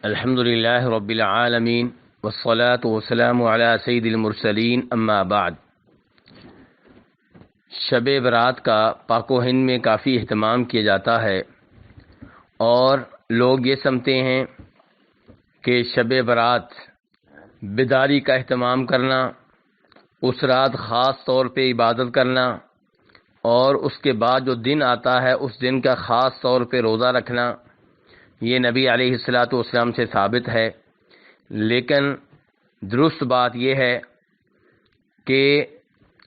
الحمد للہ رب العالمین والصلاة والسلام علی سید المرسلین اما بعد۔ شب برات کا پاک و ہند میں کافی اہتمام کیا جاتا ہے اور لوگ یہ سمجھتے ہیں کہ شب برات بیداری کا اہتمام کرنا، اس رات خاص طور پہ عبادت کرنا اور اس کے بعد جو دن آتا ہے اس دن کا خاص طور پہ روزہ رکھنا، یہ نبی علیہ الصلاۃ والسلام سے ثابت ہے۔ لیکن درست بات یہ ہے کہ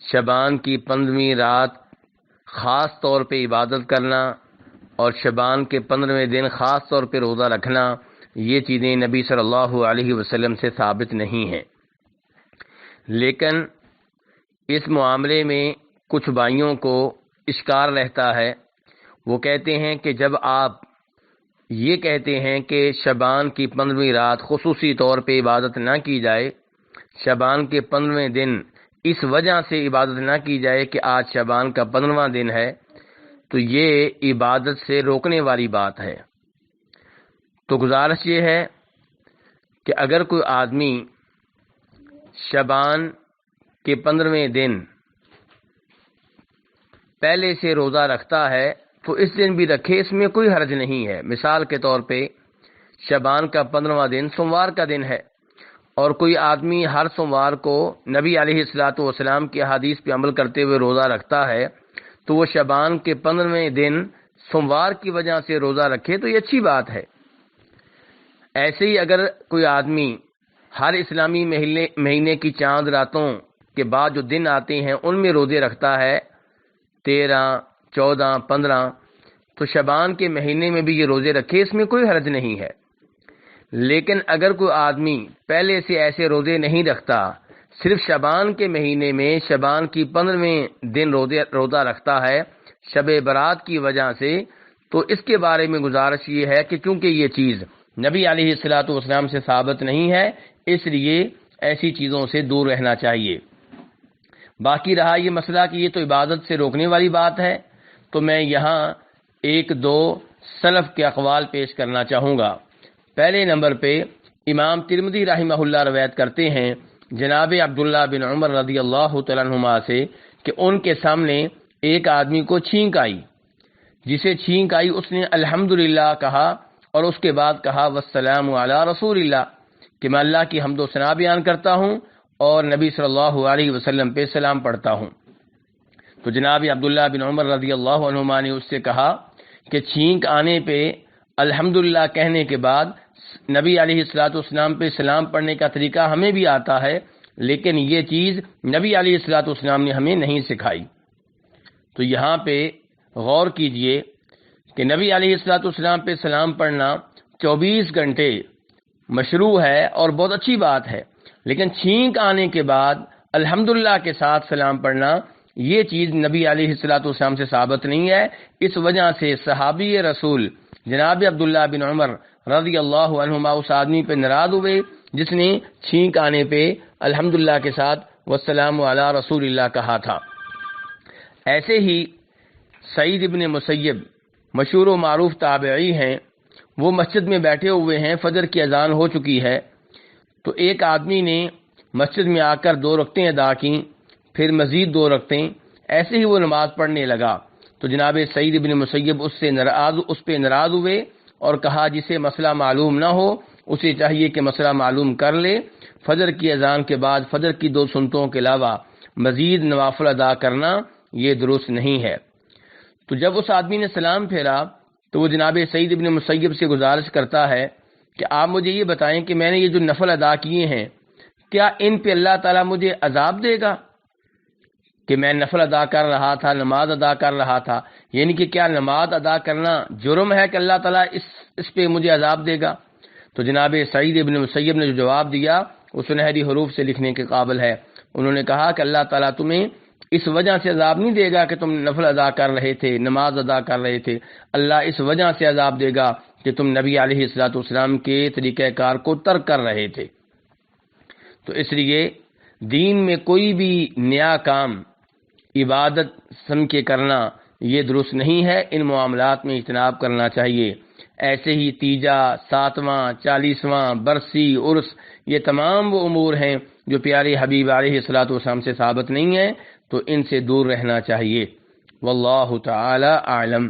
شعبان کی 15ویں رات خاص طور پہ عبادت کرنا اور شعبان کے 15ویں دن خاص طور پہ روزہ رکھنا، یہ چیزیں نبی صلی اللہ علیہ وسلم سے ثابت نہیں ہیں۔ لیکن اس معاملے میں کچھ بھائیوں کو اشکال رہتا ہے۔ وہ کہتے ہیں کہ جب آپ یہ کہتے ہیں کہ شعبان کی 15ویں رات خصوصی طور پہ عبادت نہ کی جائے، شعبان کے 15ویں دن اس وجہ سے عبادت نہ کی جائے کہ آج شعبان کا 15واں دن ہے، تو یہ عبادت سے روکنے والی بات ہے۔ تو گزارش یہ ہے کہ اگر کوئی آدمی شعبان کے 15ویں دن پہلے سے روزہ رکھتا ہے تو اس دن بھی رکھے، اس میں کوئی حرج نہیں ہے۔ مثال کے طور پہ شعبان کا 15واں دن سوموار کا دن ہے اور کوئی آدمی ہر سوموار کو نبی علیہ الصلاۃ والسلام کی احادیث پہ عمل کرتے ہوئے روزہ رکھتا ہے، تو وہ شعبان کے 15ویں دن سوموار کی وجہ سے روزہ رکھے تو یہ اچھی بات ہے۔ ایسے ہی اگر کوئی آدمی ہر اسلامی مہینے کی چاند راتوں کے بعد جو دن آتے ہیں ان میں روزے رکھتا ہے، 13، 14، 15، تو شعبان کے مہینے میں بھی یہ روزے رکھے، اس میں کوئی حرج نہیں ہے۔ لیکن اگر کوئی آدمی پہلے سے ایسے روزے نہیں رکھتا، صرف شعبان کے مہینے میں شعبان کی 15ویں دن روزہ رکھتا ہے شب برات کی وجہ سے، تو اس کے بارے میں گزارش یہ ہے کہ چونکہ یہ چیز نبی علیہ الصلاۃ والسلام سے ثابت نہیں ہے، اس لیے ایسی چیزوں سے دور رہنا چاہیے۔ باقی رہا یہ مسئلہ کہ یہ تو عبادت سے روکنے والی بات ہے، تو میں یہاں ایک دو سلف کے اقوال پیش کرنا چاہوں گا۔ پہلے نمبر پہ امام ترمذی رحمہ اللہ روایت کرتے ہیں جناب عبداللہ بن عمر رضی اللہ تعالیٰ عنہما سے کہ ان کے سامنے ایک آدمی کو چھینک آئی، جسے چھینک آئی اس نے الحمدللہ کہا اور اس کے بعد کہا والسلام علی رسول اللہ، کہ میں اللہ کی حمد و ثنا بیان کرتا ہوں اور نبی صلی اللہ علیہ وسلم پہ سلام پڑھتا ہوں۔ تو جناب عبداللہ بن عمر رضی اللہ عنہما نے اس سے کہا کہ چھینک آنے پہ الحمدللہ کہنے کے بعد نبی علیہ الصلاۃ والسلام پہ سلام پڑھنے کا طریقہ ہمیں بھی آتا ہے، لیکن یہ چیز نبی علیہ الصلاۃ والسلام نے ہمیں نہیں سکھائی۔ تو یہاں پہ غور کیجئے کہ نبی علیہ الصلاۃ والسلام پہ سلام پڑھنا 24 گھنٹے مشروع ہے اور بہت اچھی بات ہے، لیکن چھینک آنے کے بعد الحمدللہ کے ساتھ سلام پڑھنا یہ چیز نبی علیہ الصلاۃ والسلام سے ثابت نہیں ہے۔ اس وجہ سے صحابی رسول جناب عبداللہ بن عمر رضی اللہ عنہما اس آدمی پہ ناراض ہوئے جس نے چھینک آنے پہ الحمدللہ کے ساتھ والسلام علی رسول اللہ کہا تھا۔ ایسے ہی سعید ابن مسیب مشہور و معروف تابعی ہیں، وہ مسجد میں بیٹھے ہوئے ہیں، فجر کی اذان ہو چکی ہے، تو ایک آدمی نے مسجد میں آ کر 2 رکعتیں ادا کیں، پھر مزید 2 رکعتیں، ایسے ہی وہ نماز پڑھنے لگا تو جناب سعید ابن مسیب اس پہ ناراض ہوئے اور کہا جسے مسئلہ معلوم نہ ہو اسے چاہیے کہ مسئلہ معلوم کر لے، فجر کی اذان کے بعد فجر کی 2 سنتوں کے علاوہ مزید نوافل ادا کرنا یہ درست نہیں ہے۔ تو جب اس آدمی نے سلام پھیرا تو وہ جناب سعید ابن مسیب سے گزارش کرتا ہے کہ آپ مجھے یہ بتائیں کہ میں نے یہ جو نفل ادا کیے ہیں کیا ان پہ اللہ تعالیٰ مجھے عذاب دے گا؟ کہ میں نفل ادا کر رہا تھا، نماز ادا کر رہا تھا، یعنی کہ کیا نماز ادا کرنا جرم ہے کہ اللہ تعالیٰ اس پہ مجھے عذاب دے گا؟ تو جناب سعید ابن مسیب نے جو جواب دیا وہ سنہری حروف سے لکھنے کے قابل ہے۔ انہوں نے کہا کہ اللہ تعالیٰ تمہیں اس وجہ سے عذاب نہیں دے گا کہ تم نفل ادا کر رہے تھے، نماز ادا کر رہے تھے، اللہ اس وجہ سے عذاب دے گا کہ تم نبی علیہ الصلوۃ والسلام کے طریقہ کار کو ترک کر رہے تھے۔ تو اس لیے دین میں کوئی بھی نیا کام عبادت سمجھ کے کرنا یہ درست نہیں ہے، ان معاملات میں اجتناب کرنا چاہیے۔ ایسے ہی تیجا، 7واں، 40واں، برسی، عرس، یہ تمام وہ امور ہیں جو پیارے حبیب علیہ الصلوۃ والسلام سے ثابت نہیں ہیں، تو ان سے دور رہنا چاہیے۔ واللہ تعالی اعلم۔